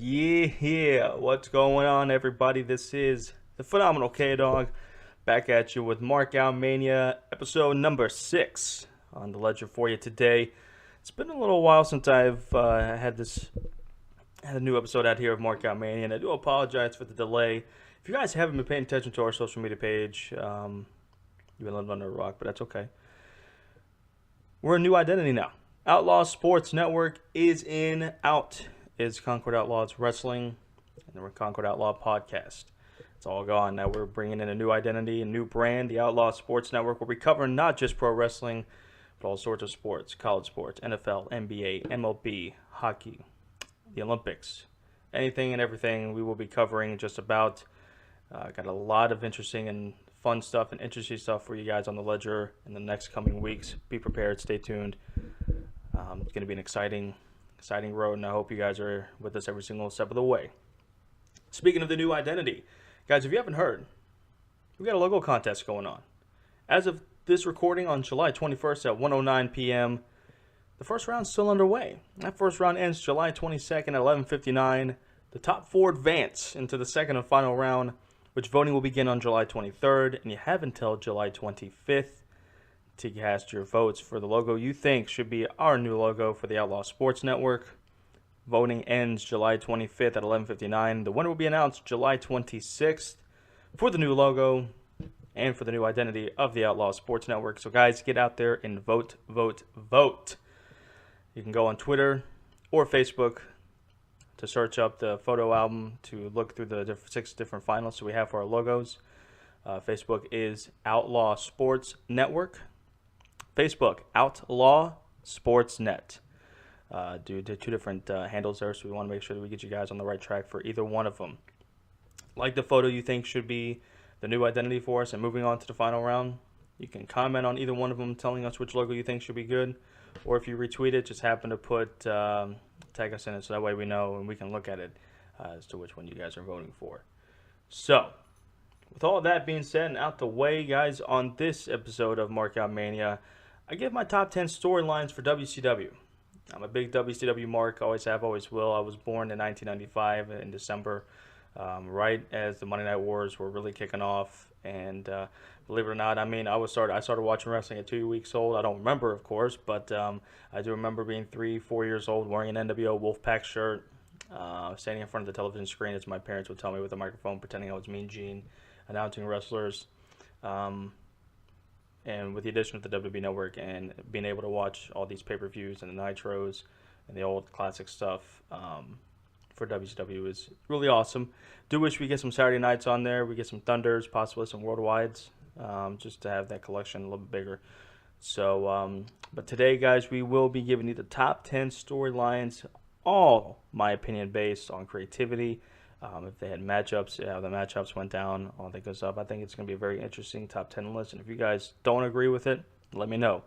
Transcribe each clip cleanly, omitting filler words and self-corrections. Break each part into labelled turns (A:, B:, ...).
A: Yeah, what's going on, everybody? This is the phenomenal K-Dog back at you with MarkOutMania, episode number 6 on the ledger for you today. It's been a little while since I've had a new episode out here of MarkOutMania, and I do apologize for the delay. If you guys haven't been paying attention to our social media page, you've been living under a rock, but that's okay. We're a new identity now. Outlaw Sports Network is out. Is Concord Outlaws Wrestling and the Concord Outlaw Podcast. It's all gone. Now we're bringing in a new identity, a new brand, the Outlaw Sports Network. We'll be covering not just pro wrestling, but all sorts of sports, college sports, NFL, NBA, MLB, hockey, the Olympics, anything and everything we will be covering just about. Got a lot of interesting and fun stuff and interesting stuff for you guys on the ledger in the next coming weeks. Be prepared. Stay tuned. It's going to be an exciting road, and I hope you guys are with us every single step of the way. Speaking of the new identity, guys, if you haven't heard, we got a logo contest going on. As of this recording on July 21st at 1:09 p.m., the first round's still underway. That first round ends July 22nd at 11:59. The top 4 advance into the second and final round, which voting will begin on July 23rd, and you have until July 25th to cast your votes for the logo you think should be our new logo for the Outlaw Sports Network. Voting ends July 25th at 11:59. The winner will be announced July 26th for the new logo and for the new identity of the Outlaw Sports Network. So guys, get out there and vote. You can go on Twitter or Facebook to search up the photo album to look through the 6 different finalists we have for our logos. Facebook is Outlaw Sports Network. Facebook, Outlaw Sports Net. Do 2 different handles there, so we want to make sure that we get you guys on the right track for either one of them. Like the photo you think should be the new identity for us, and moving on to the final round, you can comment on either one of them telling us which logo you think should be good, or if you retweet it, just happen to put tag us in it so that way we know and we can look at it as to which one you guys are voting for. So, with all that being said and out the way, guys, on this episode of MarkOutMania, I give my top 10 storylines for WCW. I'm a big WCW mark, always have, always will. I was born in 1995 in December, right as the Monday Night Wars were really kicking off. And believe it or not, I started watching wrestling at 2 weeks old. I don't remember, of course, but I do remember being 3-4 years old, wearing an NWO Wolfpack shirt, standing in front of the television screen, as my parents would tell me with a microphone, pretending I was Mean Gene, announcing wrestlers. And with the addition of the WWE Network and being able to watch all these pay-per-views and the Nitros and the old classic stuff for WCW is really awesome. Do wish we get some Saturday nights on there. We get some Thunders, possibly some Worldwides, just to have that collection a little bit bigger. So, but today, guys, we will be giving you the top 10 storylines, all my opinion based on creativity. If they had matchups, how the matchups went down, all that good stuff. I think it's going to be a very interesting top 10 list. And if you guys don't agree with it, let me know.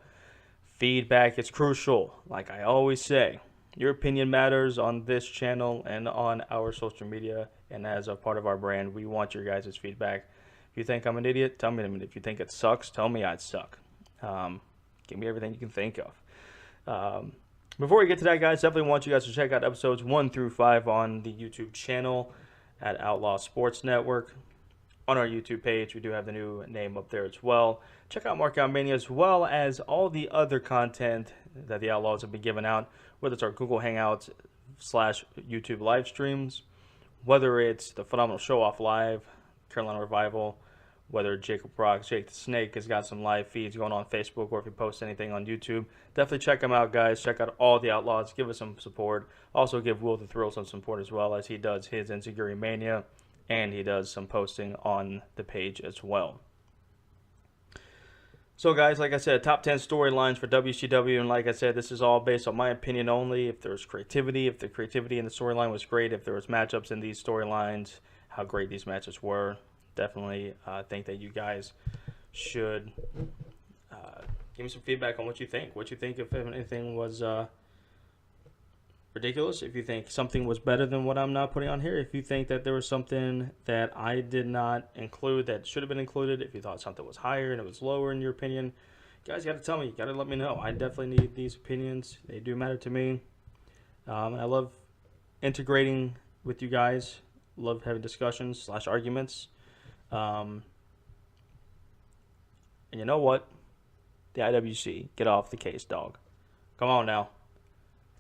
A: Feedback is crucial. Like I always say, your opinion matters on this channel and on our social media. And as a part of our brand, we want your guys' feedback. If you think I'm an idiot, tell me. If you think it sucks, tell me I suck. Give me everything you can think of. Before we get to that, guys, definitely want you guys to check out episodes 1 through 5 on the YouTube channel at Outlaw Sports Network. On our YouTube page, we do have the new name up there as well. Check out MarkOutMania as well as all the other content that the Outlaws have been giving out, whether it's our Google Hangouts / YouTube live streams, whether it's the Phenomenal Show Off Live, Carolina Revival, whether Jake the Snake has got some live feeds going on Facebook, or if he posts anything on YouTube. Definitely check him out, guys. Check out all the Outlaws. Give us some support. Also give Will the Thrill some support as well, as he does his Insecurity Mania, and he does some posting on the page as well. So, guys, like I said, top 10 storylines for WCW, and like I said, this is all based on my opinion only. If there's creativity, if the creativity in the storyline was great, if there was matchups in these storylines, how great these matches were. Definitely think that you guys should give me some feedback on what you think. What you think if anything was ridiculous, if you think something was better than what I'm not putting on here, if you think that there was something that I did not include that should have been included, if you thought something was higher and it was lower in your opinion, guys, you got to tell me. You got to let me know. I definitely need these opinions. They do matter to me. I love integrating with you guys. Love having discussions / arguments. Um, and you know what? The IWC, get off the case, dog. Come on now.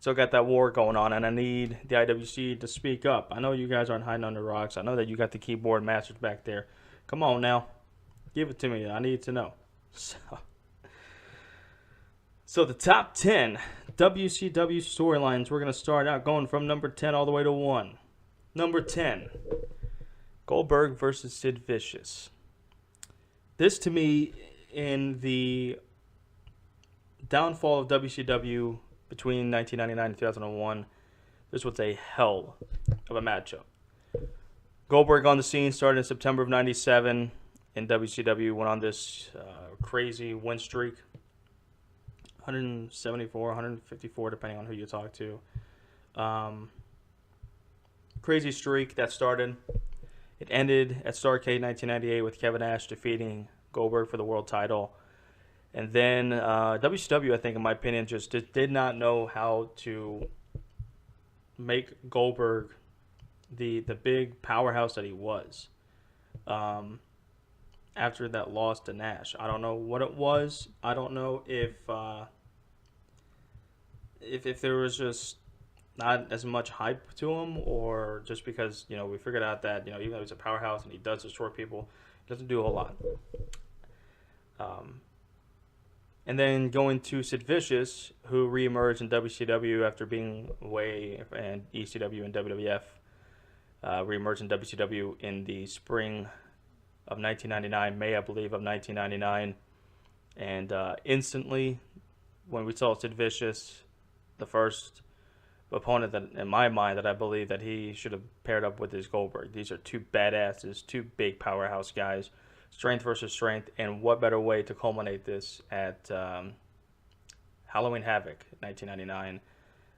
A: Still got that war going on, and I need the IWC to speak up. I know you guys aren't hiding under rocks. I know that you got the keyboard masters back there. Come on now. Give it to me. I need to know. So the top 10 WCW storylines, we're going to start out going from number 10 all the way to 1. Number 10, Goldberg versus Sid Vicious. This, to me, in the downfall of WCW between 1999 and 2001, this was a hell of a matchup. Goldberg on the scene started in September of 97, and WCW went on this crazy win streak. 174, 154, depending on who you talk to. Crazy streak that started. It ended at Starrcade 1998 with Kevin Nash defeating Goldberg for the world title. And then WCW, I think, in my opinion, just did not know how to make Goldberg the big powerhouse that he was. After that loss to Nash, I don't know what it was. I don't know if there was just not as much hype to him, or just because we figured out that even though he's a powerhouse and he does destroy people, he doesn't do a whole lot. And then going to Sid Vicious, who reemerged in WCW after being away in ECW and WWF, reemerged in WCW in the spring of 1999, May, I believe, of 1999. And instantly, when we saw Sid Vicious, the first opponent that, in my mind, that I believe that he should have paired up with is Goldberg. These are two badasses, two big powerhouse guys, strength versus strength, and what better way to culminate this at Halloween Havoc 1999.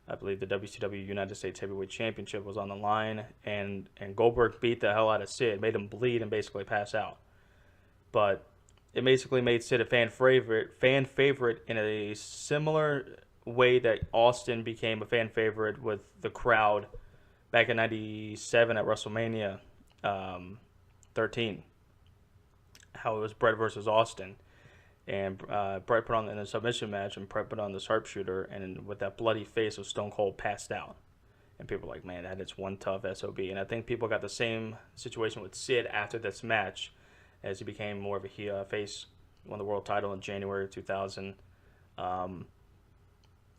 A: I believe the WCW United States Heavyweight Championship was on the line, and Goldberg beat the hell out of Sid, made him bleed and basically pass out. But it basically made Sid a fan favorite in a similar way that Austin became a fan favorite with the crowd back in 97 at WrestleMania 13. How it was Bret versus Austin. And Bret put on in a submission match, and Bret put on the sharpshooter, and with that bloody face of Stone Cold passed out. And people were like, man, that is one tough SOB. And I think people got the same situation with Sid after this match, as he became more of a face, won the world title in January of 2000. And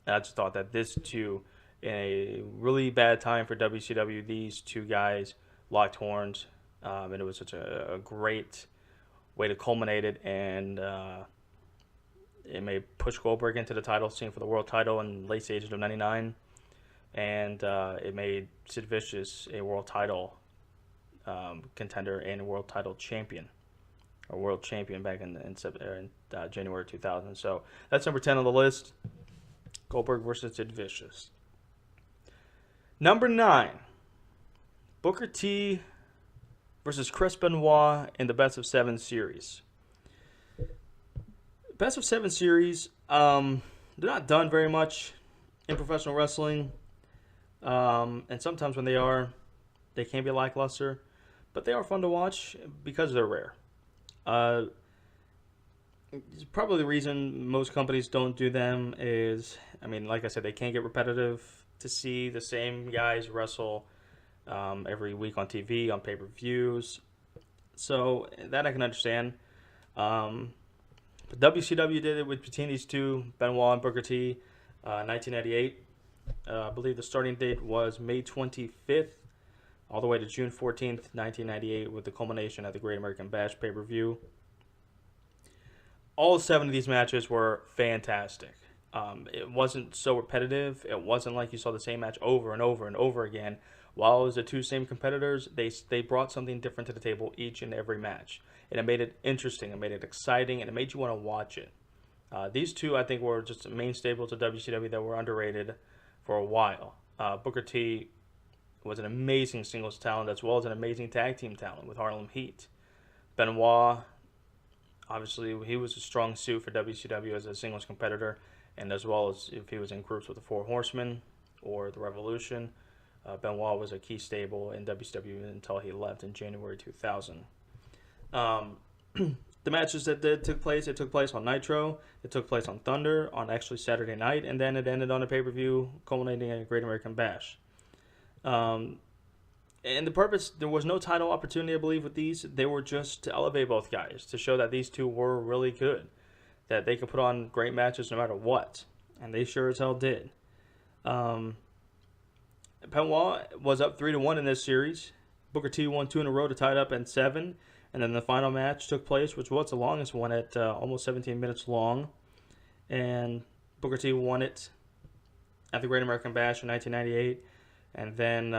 A: I just thought that this two, in a really bad time for WCW, these two guys locked horns, and it was such a great way to culminate it, and it may push Goldberg into the title scene for the world title in late stages of 99, and it made Sid Vicious a world title contender and a world title champion, or world champion back in January 2000. So that's number 10 on the list, Goldberg versus Sid Vicious. Number 9, Booker T versus Chris Benoit in the Best of 7 series. Best of 7 series, they're not done very much in professional wrestling. And sometimes when they are, they can be lackluster. But they are fun to watch because they're rare. Probably the reason most companies don't do them is, like I said, they can't get repetitive to see the same guys wrestle every week on TV, on pay-per-views. So that I can understand. But WCW did it between these two, Benoit and Booker T, 1998. I believe the starting date was May 25th, all the way to June 14th, 1998, with the culmination at the Great American Bash pay-per-view. All 7 of these matches were fantastic. It wasn't so repetitive. It wasn't like you saw the same match over and over and over again. While it was the two same competitors, they brought something different to the table each and every match. And it made it interesting, it made it exciting, and it made you want to watch it. These two, I think, were just main staples of WCW that were underrated for a while. Booker T was an amazing singles talent, as well as an amazing tag team talent with Harlem Heat. Benoit, obviously, he was a strong suit for WCW as a singles competitor, and as well as if he was in groups with the Four Horsemen or the Revolution. Benoit was a key stable in WCW until he left in January 2000. Um, the matches that took place, it took place on Nitro, it took place on Thunder, on actually Saturday night, and then it ended on a pay-per-view, culminating in a Great American Bash. And the purpose, there was no title opportunity, I believe, with these. They were just to elevate both guys, to show that these two were really good, that they could put on great matches no matter what, and they sure as hell did. Benoit was up 3-1 in this series. Booker T won 2 in a row to tie it up at 7, and then the final match took place, which was the longest one at almost 17 minutes long, and Booker T won it at the Great American Bash in 1998, and then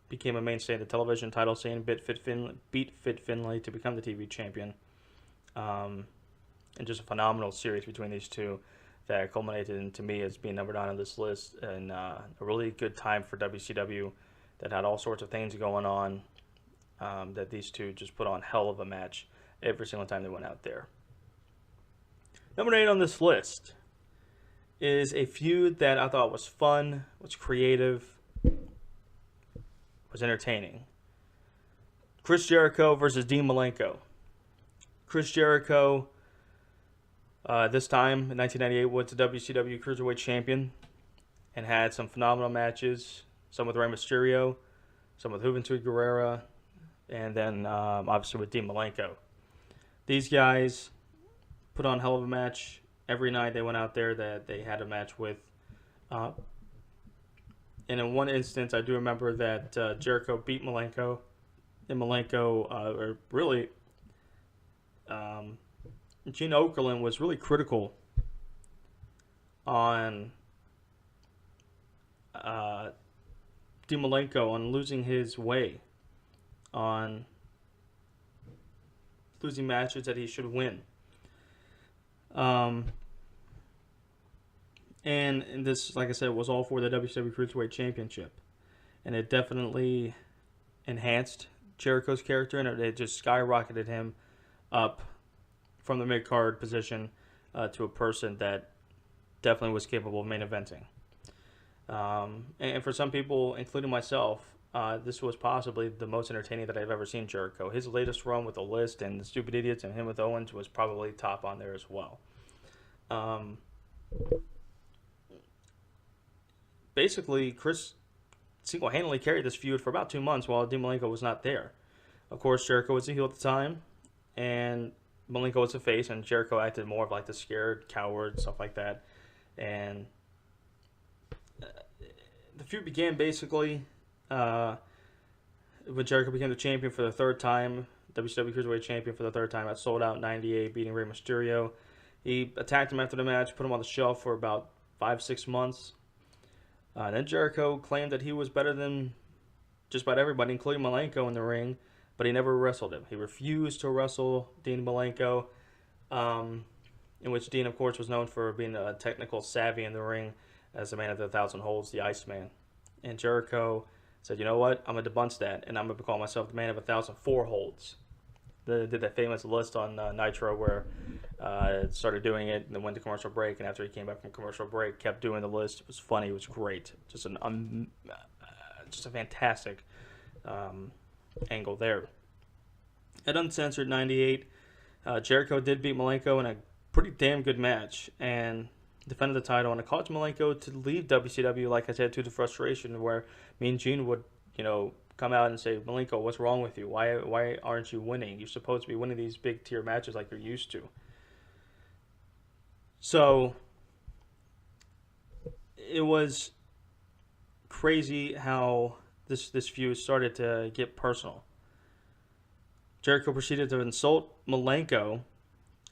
A: became a mainstay in the television title scene, beat Fit Finlay to become the TV champion. And just a phenomenal series between these two that culminated in, to me, as being number 9 on this list, and a really good time for WCW that had all sorts of things going on, that these two just put on hell of a match every single time they went out there. Number 8 on this list is a feud that I thought was fun, was creative, was entertaining. Chris Jericho versus Dean Malenko. Chris Jericho, this time in 1998, was the WCW Cruiserweight Champion and had some phenomenal matches, some with Rey Mysterio, some with Juventud Guerrera, and then obviously with Dean Malenko. These guys put on a hell of a match every night they went out there that they had a match with. And in one instance, I do remember that Jericho beat Malenko, and Malenko, Gene Okerlund was really critical on Dean Malenko on losing his way, on losing matches that he should win. And this, like I said, was all for the WCW Cruiserweight Championship. And it definitely enhanced Jericho's character, and it just skyrocketed him up from the mid-card position to a person that definitely was capable of main eventing. And for some people, including myself, this was possibly the most entertaining that I've ever seen Jericho. His latest run with The List and the Stupid Idiots and him with Owens was probably top on there as well. Basically, Chris single-handedly carried this feud for about 2 months while Dean Malenko was not there. Of course, Jericho was a heel at the time, and Malenko was a face, and Jericho acted more of like the scared coward, stuff like that. And the feud began basically when Jericho became the champion for the third time, WCW Cruiserweight Champion for the third time at Sold Out 98, beating Rey Mysterio. He attacked him after the match, put him on the shelf for about 5-6 months. Then Jericho claimed that he was better than just about everybody, including Malenko in the ring, but he never wrestled him. He refused to wrestle Dean Malenko, in which Dean, of course, was known for being a technical savvy in the ring as the man of the 1,000 holds, the Iceman. And Jericho said, you know what, I'm going to debunk that, and I'm going to call myself the man of 1,004 holds. They did that famous list on Nitro where started doing it and then went to commercial break, and after he came back from commercial break, kept doing the list. It was funny. It was great. Just a fantastic angle there. At Uncensored 98, Jericho did beat Malenko in a pretty damn good match and defended the title, and it caused Malenko to leave WCW, like I said, to the frustration where me and Gene would, come out and say, Malenko, what's wrong with you? Why aren't you winning? You're supposed to be winning these big tier matches like you're used to. So it was crazy how this feud started to get personal. Jericho proceeded to insult Malenko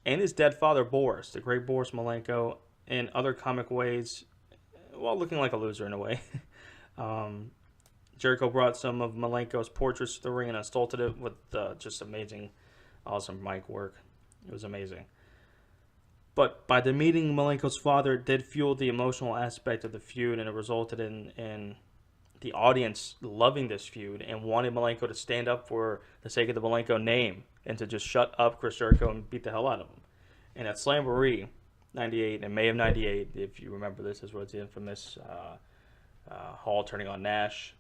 A: and his dead father, Boris, the great Boris Malenko, in other comic ways, while looking like a loser in a way. Jericho brought some of Malenko's portraits to the ring and insulted it with just amazing, awesome mic work. It was amazing. But by demeaning Malenko's father, it did fuel the emotional aspect of the feud, and it resulted in the audience loving this feud and wanting Malenko to stand up for the sake of the Malenko name and to just shut up Chris Jericho and beat the hell out of him. And at Slamboree 98, in May of 98, if you remember this, was the infamous Hall turning on Nash,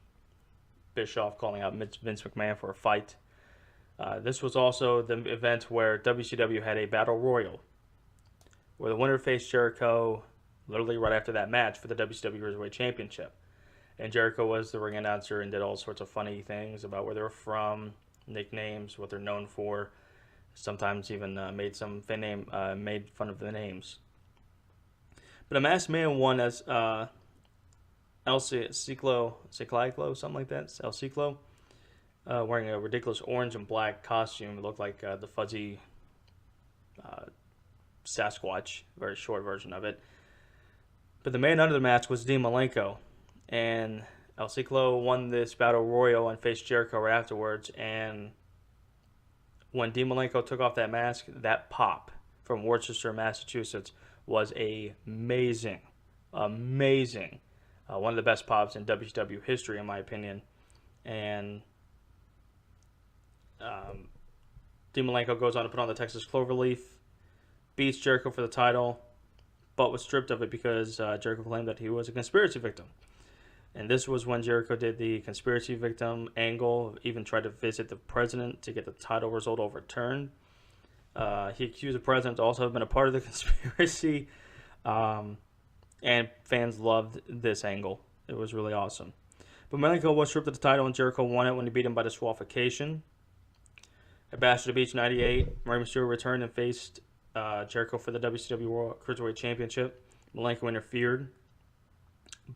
A: Bischoff calling out Vince McMahon for a fight. This was also the event where WCW had a battle royal, where the winner faced Jericho literally right after that match for the WCW Cruiserweight Championship. And Jericho was the ring announcer and did all sorts of funny things about where they were from, nicknames, what they're known for. Sometimes even made fun of the names. But a masked man won as El Ciclo, something like that. El Ciclo, wearing a ridiculous orange and black costume. It looked like the fuzzy Sasquatch, very short version of it. But the man under the mask was Dean Malenko. And El Ciclo won this battle royal and faced Jericho right afterwards. And when Dean Malenko took off that mask, that pop from Worcester, Massachusetts was amazing. One of the best pops in WCW history, in my opinion. And Dean Malenko goes on to put on the Texas Cloverleaf, beats Jericho for the title, but was stripped of it because Jericho claimed that he was a conspiracy victim. And this was when Jericho did the conspiracy victim angle, even tried to visit the president to get the title result overturned. He accused the president to also have been a part of the conspiracy. And fans loved this angle. It was really awesome. But Malenko was stripped of the title, and Jericho won it when he beat him by disqualification. At Bash at the Beach 98, Rey Mysterio returned and faced Jericho for the WCW World Cruiserweight Championship. Malenko interfered.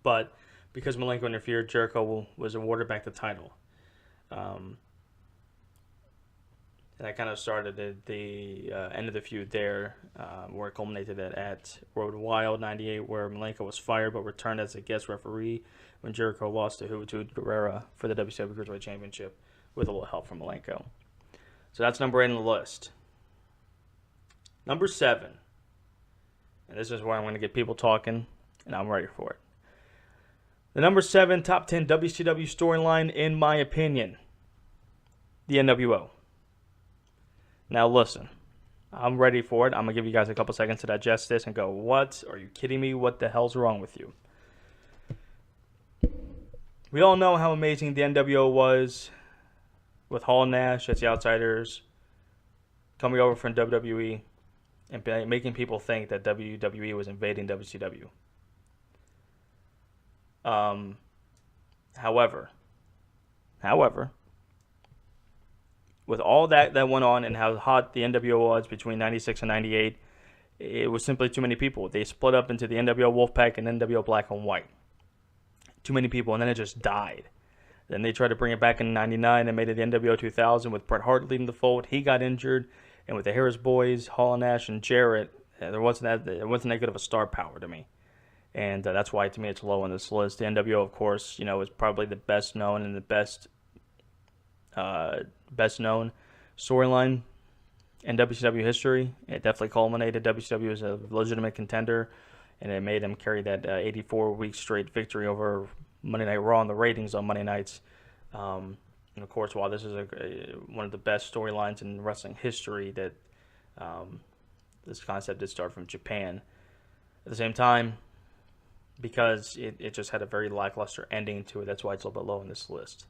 A: But because Malenko interfered, Jericho was awarded back the title. And that kind of started the end of the feud there, where it culminated at Road Wild 98, where Malenko was fired but returned as a guest referee when Jericho lost to Juventud Guerrera for the WCW Cruiserweight Championship with a little help from Malenko. So that's number 8 on the list. Number 7, and this is where I'm going to get people talking, and I'm ready for it. The number 7 top 10 WCW storyline, in my opinion, the NWO. Now listen, I'm ready for it. I'm going to give you guys a couple seconds to digest this and go, what? Are you kidding me? What the hell's wrong with you? We all know how amazing the NWO was with Hall and Nash as the outsiders coming over from WWE and making people think that WWE was invading WCW. However, with all that went on and how hot the NWO was between 96 and 98, it was simply too many people. They split up into the NWO Wolfpack and NWO Black and White. Too many people, and then it just died. Then they tried to bring it back in 99 and made it the NWO 2000 with Bret Hart leading the fold. He got injured, and with the Harris Boys, Hall and Nash, and Jarrett, it wasn't that good of a star power to me. And that's why, to me, it's low on this list. The NWO, of course, is probably the best known and the best known storyline in WCW history. It definitely culminated. WCW was a legitimate contender, and it made them carry that 84-week straight victory over Monday Night Raw and the ratings on Monday nights. And of course, while this is one of the best storylines in wrestling history, that this concept did start from Japan. At the same time, because it just had a very lackluster ending to it. That's why it's a little bit low on this list.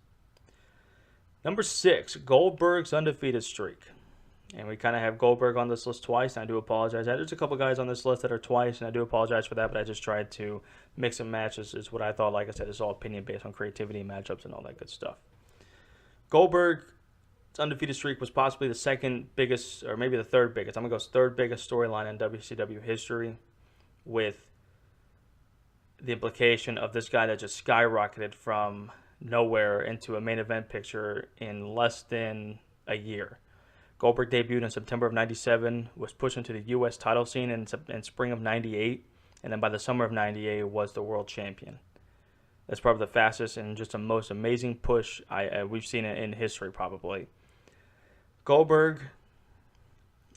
A: Number 6, Goldberg's undefeated streak. And we kind of have Goldberg on this list twice, and I do apologize. There's a couple guys on this list that are twice, and I do apologize for that, but I just tried to mix and match. This is what I thought. Like I said, it's all opinion based on creativity, matchups, and all that good stuff. Goldberg's undefeated streak was possibly the second biggest, or maybe the third biggest. I'm going to go third biggest storyline in WCW history, with the implication of this guy that just skyrocketed from nowhere into a main event picture in less than a year. Goldberg debuted in September of 97, was pushed into the U.S. title scene in spring of 98, and then by the summer of 98 was the world champion. That's probably the fastest and just the most amazing push we've seen in history, probably. Goldberg,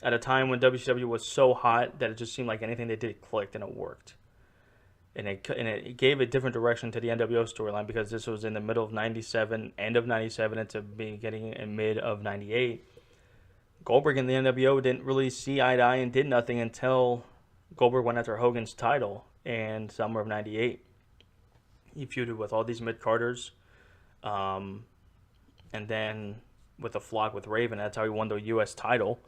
A: at a time when WCW was so hot that it just seemed like anything they did clicked and it worked. And it gave a different direction to the NWO storyline, because this was in the middle of 97, end of 97, into beginning in mid of 98. Goldberg and the NWO didn't really see eye to eye and did nothing until Goldberg went after Hogan's title in summer of 98. He feuded with all these mid-carders. And then with a flock with Raven, that's how he won the U.S. title.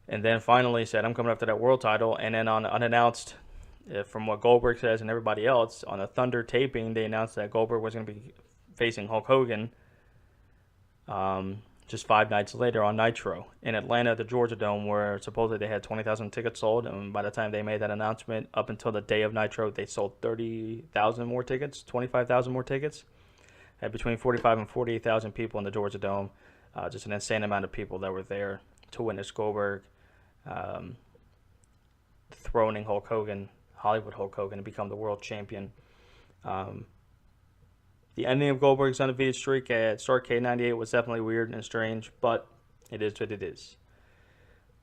A: And then finally said, I'm coming after that world title. And then on unannounced, from what Goldberg says and everybody else, on a Thunder taping, they announced that Goldberg was going to be facing Hulk Hogan just 5 nights later on Nitro in Atlanta at the Georgia Dome, where supposedly they had 20,000 tickets sold. And by the time they made that announcement, up until the day of Nitro, they sold 30,000 more tickets, 25,000 more tickets. Had between 45 and 48,000 people in the Georgia Dome. Just an insane amount of people that were there to witness Goldberg throning Hulk Hogan, Hollywood Hulk Hogan, to become the world champion. The ending of Goldberg's undefeated streak at Starrcade 98 was definitely weird and strange, but it is what it is.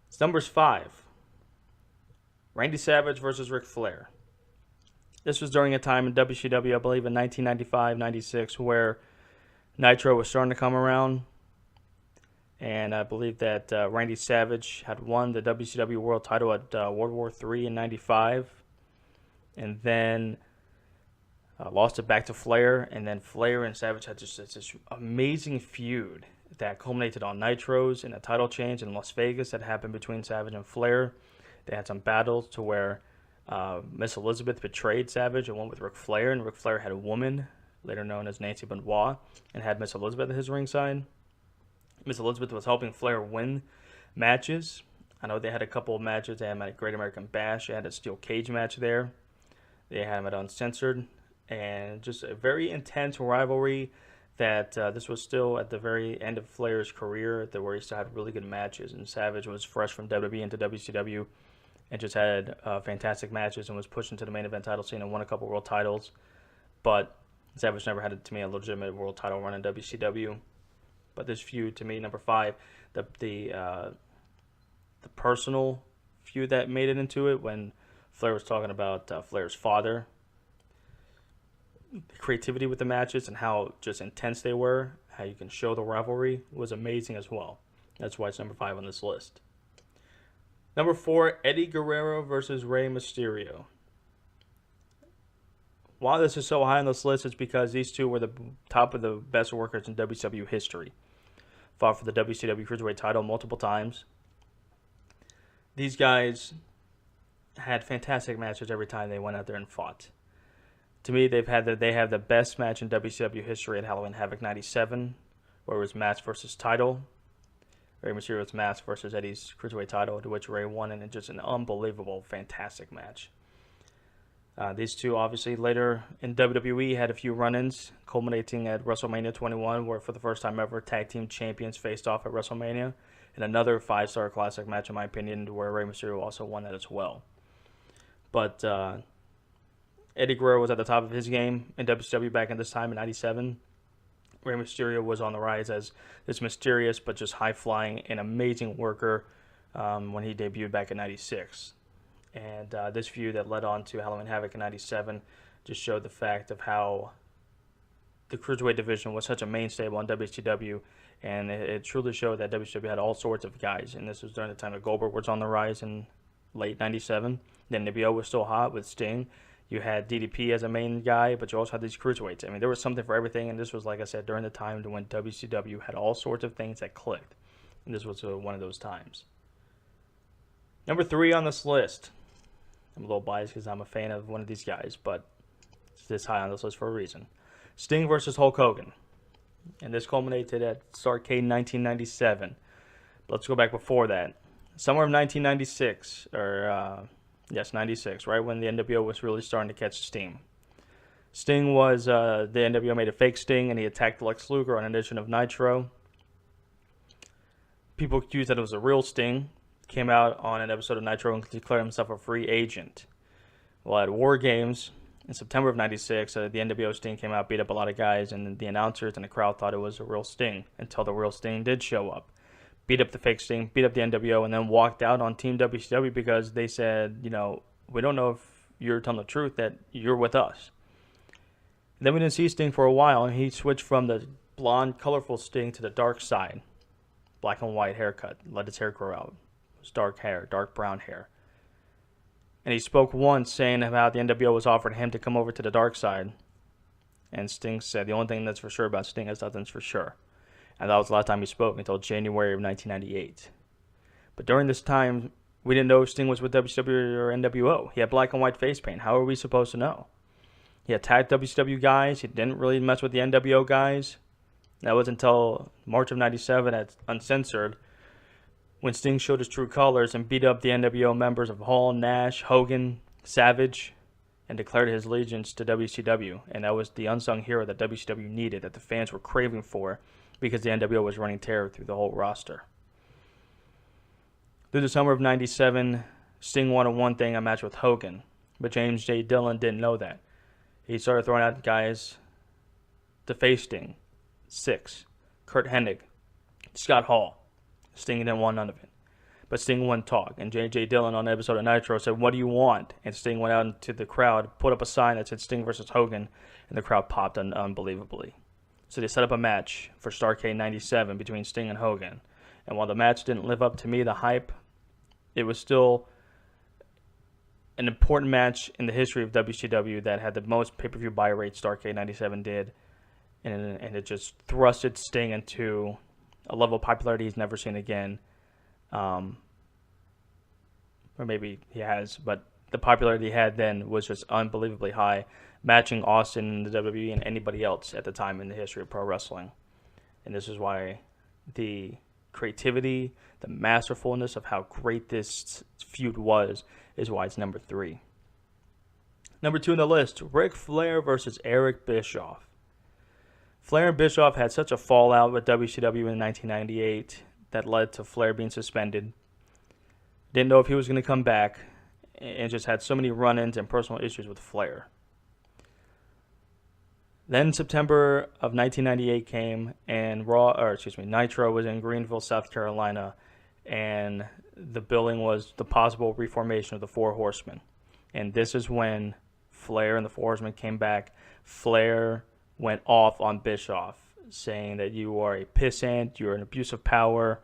A: It's numbers 5. Randy Savage versus Ric Flair. This was during a time in WCW, I believe in 1995-96, where Nitro was starting to come around. And I believe that Randy Savage had won the WCW World title at World War III in 95. And then lost it back to Flair. And then Flair and Savage had just this amazing feud that culminated on Nitros and a title change in Las Vegas that happened between Savage and Flair. They had some battles to where Miss Elizabeth betrayed Savage and went with Ric Flair. And Ric Flair had a woman, later known as Nancy Benoit, and had Miss Elizabeth at his ringside. Miss Elizabeth was helping Flair win matches. I know they had a couple of matches. They had him at Great American Bash. They had a steel cage match there. They had him at Uncensored. And just a very intense rivalry that this was still at the very end of Flair's career, where he still had really good matches. And Savage was fresh from WWE into WCW and just had fantastic matches and was pushed into the main event title scene and won a couple world titles. But Savage never had, to me, a legitimate world title run in WCW. But this feud, to me, number 5, the personal feud that made it into it, when Flair was talking about Flair's father, the creativity with the matches and how just intense they were, how you can show the rivalry, was amazing as well. That's why it's number 5 on this list. Number 4, Eddie Guerrero versus Rey Mysterio. Why this is so high on this list is because these two were the top of the best workers in WCW history. Fought for the WCW Cruiserweight title multiple times. These guys had fantastic matches every time they went out there and fought. To me, they have the best match in WCW history at Halloween Havoc 97, where it was match versus title. Rey Mysterio's match versus Eddie's Cruiserweight title, to which Rey won, and just an unbelievable, fantastic match. These two, obviously, later in WWE had a few run-ins, culminating at WrestleMania 21, where for the first time ever, tag team champions faced off at WrestleMania, and another 5-star classic match, in my opinion, where Rey Mysterio also won that as well. But Eddie Guerrero was at the top of his game in WCW back in this time in 97. Rey Mysterio was on the rise as this mysterious but just high-flying and amazing worker when he debuted back in 96. And this feud that led on to Halloween Havoc in 97 just showed the fact of how the Cruiserweight division was such a mainstay on WCW, and it truly showed that WCW had all sorts of guys. And this was during the time that Goldberg was on the rise in late 97. Then NWO was still hot with Sting. You had DDP as a main guy, but you also had these Cruiserweights. I mean, there was something for everything, and this was, like I said, during the time when WCW had all sorts of things that clicked. And this was one of those times. Number 3 on this list. I'm a little biased because I'm a fan of one of these guys, but it's this high on this list for a reason. Sting versus Hulk Hogan. And this culminated at Starrcade 1997. Let's go back before that. Somewhere in 1996, 96, right when the NWO was really starting to catch steam. Sting was, the NWO made a fake Sting, and he attacked Lex Luger on an edition of Nitro. People accused that it was a real Sting. Came out on an episode of Nitro and declared himself a free agent. Well, at War Games in September of 96, the NWO Sting came out, beat up a lot of guys, and the announcers and the crowd thought it was a real Sting until the real Sting did show up. Beat up the fake Sting, beat up the NWO, and then walked out on Team WCW because they said, we don't know if you're telling the truth, that you're with us. And then we didn't see Sting for a while, and he switched from the blonde, colorful Sting to the dark side. Black and white haircut, let his hair grow out. It was dark hair, dark brown hair. And he spoke once saying about the NWO was offering him to come over to the dark side. And Sting said the only thing that's for sure about Sting is nothing's for sure. And that was the last time he spoke until January of 1998. But during this time, we didn't know if Sting was with WCW or NWO. He had black and white face paint. How are we supposed to know? He attacked WCW guys. He didn't really mess with the NWO guys. That was until March of 97 at Uncensored, when Sting showed his true colors and beat up the NWO members of Hall, Nash, Hogan, Savage, and declared his allegiance to WCW. And that was the unsung hero that WCW needed, that the fans were craving for, because the NWO was running terror through the whole roster. Through the summer of 97, Sting wanted one thing, a match with Hogan. But James J. Dillon didn't know that. He started throwing out guys to face Sting. 6. Kurt Hennig. Scott Hall. Sting didn't want none of it. But Sting wouldn't talk. And J.J. Dillon on the episode of Nitro said, "What do you want?" And Sting went out into the crowd, put up a sign that said Sting versus Hogan, and the crowd popped unbelievably. So they set up a match for Starrcade 97 between Sting and Hogan. And while the match didn't live up to me, the hype, it was still an important match in the history of WCW that had the most pay-per-view buy rate Starrcade 97 did. And it just thrusted Sting into a level of popularity he's never seen again. Or maybe he has, but the popularity he had then was just unbelievably high, matching Austin and the WWE and anybody else at the time in the history of pro wrestling. And this is why the creativity, the masterfulness of how great this feud was, is why it's number 3. Number 2 on the list, Ric Flair versus Eric Bischoff. Flair and Bischoff had such a fallout with WCW in 1998 that led to Flair being suspended. Didn't know if he was going to come back, and just had so many run-ins and personal issues with Flair. Then September of 1998 came, and Nitro was in Greenville, South Carolina, and the billing was the possible reformation of the Four Horsemen. And this is when Flair and the Four Horsemen came back. Flair went off on Bischoff, saying that you are a pissant, you're an abuse of power,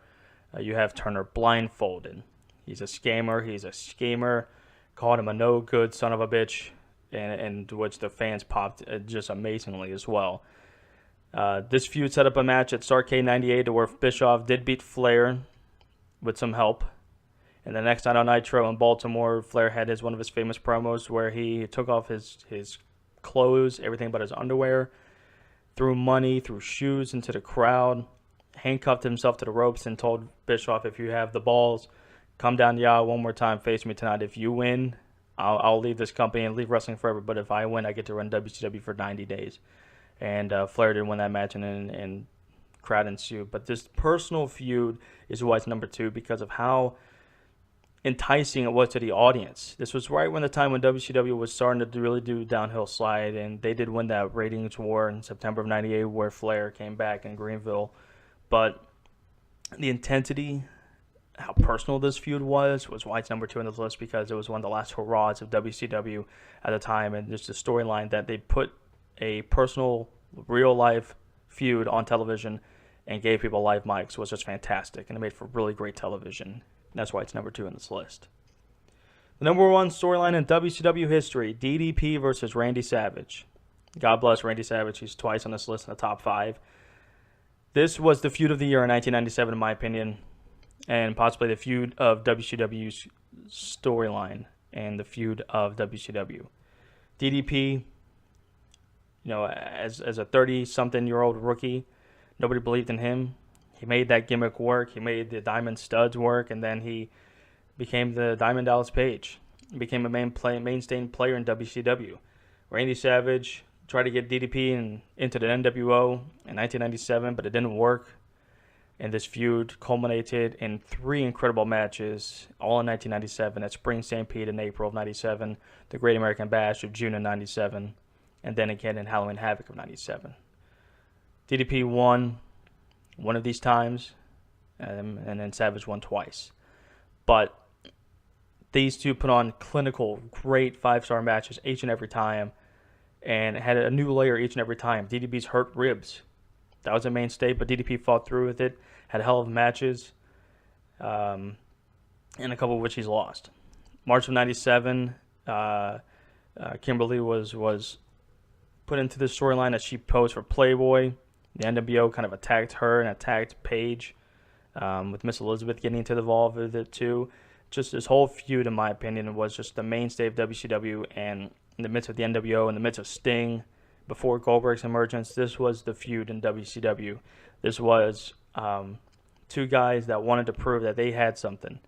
A: you have Turner blindfolded. He's a scammer, he's a schemer, called him a no-good son of a bitch, and which the fans popped just amazingly as well. This feud set up a match at Starrcade 98 where Bischoff did beat Flair with some help. And the next night on Nitro in Baltimore, Flair had one of his famous promos where he took off his clothes, everything but his underwear, threw money, threw shoes into the crowd, handcuffed himself to the ropes, and told Bischoff, "If you have the balls, come down the aisle one more time, face me tonight. If you win, I'll leave this company and leave wrestling forever. But if I win, I get to run WCW for 90 days. And Flair didn't win that match, and crowd ensued. But this personal feud is why it's number 2, because of how enticing it was to the audience. This was right when the time when WCW was starting to really do downhill slide, and they did win that ratings war in September of 98 where Flair came back in Greenville. But the intensity, how personal this feud was why it's number 2 on this list, because it was one of the last hurrahs of WCW at the time, and just the storyline that they put a personal, real-life feud on television and gave people live mics was just fantastic, and it made for really great television. That's why it's number 2 on this list. The number 1 storyline in WCW history, DDP versus Randy Savage. God bless Randy Savage. He's twice on this list in the top 5. This was the feud of the year in 1997, in my opinion, and possibly the feud of WCW's storyline and the feud of WCW. DDP, as a 30-something-year-old rookie, nobody believed in him. He made that gimmick work. He made the Diamond Studs work, and then he became the Diamond Dallas Page. He became a mainstay player in WCW. Randy Savage tried to get DDP into the NWO in 1997, but it didn't work. And this feud culminated in 3 incredible matches, all in 1997, at Spring Stampede in April of 97, the Great American Bash of June of 97, and then again in Halloween Havoc of 97. DDP won one of these times, and then Savage won twice. But these two put on clinical, great 5-star matches each and every time, and had a new layer each and every time. DDP's hurt ribs. That was a mainstay, but DDP fought through with it, had a hell of matches, and a couple of which he's lost. March of 97, Kimberly was put into the storyline that she posed for Playboy. The NWO kind of attacked her and attacked Paige, with Miss Elizabeth getting involved with it too. Just this whole feud, in my opinion, was just the mainstay of WCW, and in the midst of the NWO, in the midst of Sting, before Goldberg's emergence, this was the feud in WCW. This was two guys that wanted to prove that they had something,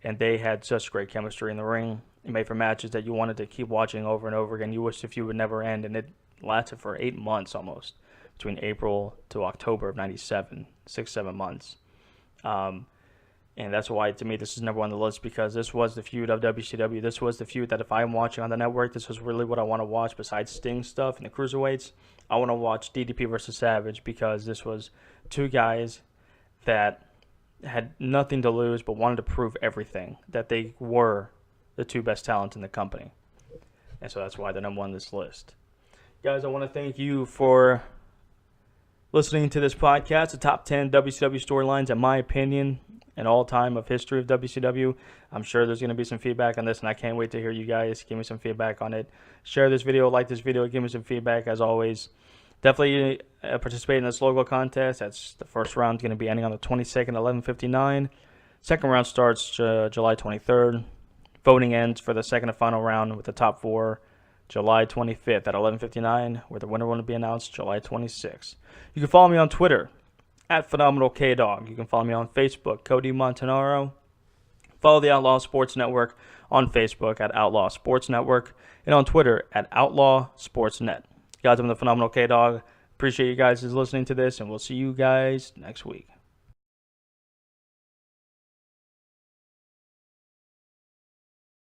A: and they had such great chemistry in the ring. It made for matches that you wanted to keep watching over and over again. You wished the feud would never end, and it lasted for 8 months almost, between April to October of '97, 6-7 months. And that's why, to me, this is number one on the list, because this was the feud of WCW. This was the feud that if I'm watching on the network, this was really what I want to watch besides Sting stuff and the Cruiserweights. I want to watch DDP versus Savage, because this was two guys that had nothing to lose but wanted to prove everything, that they were the two best talents in the company. And so that's why they're number one on this list. Guys, I want to thank you for listening to this podcast, the top 10 WCW storylines, in my opinion, in all time of history of WCW. I'm sure there's going to be some feedback on this, and I can't wait to hear you guys give me some feedback on it. Share this video, like this video, give me some feedback as always. Definitely participate in this logo contest. That's the first round, going to be ending on the 22nd, 11:59. Second round starts July 23rd. Voting ends for the second and final round with the top four July 25th at 11:59, where the winner will be announced July 26th. You can follow me on Twitter at PhenomenalKDog. You can follow me on Facebook, Cody Montanaro. Follow the Outlaw Sports Network on Facebook at Outlaw Sports Network, and on Twitter at Outlaw Sportsnet. Guys, I'm the Phenomenal K-Dog. Appreciate you guys listening to this, and we'll see you guys next week.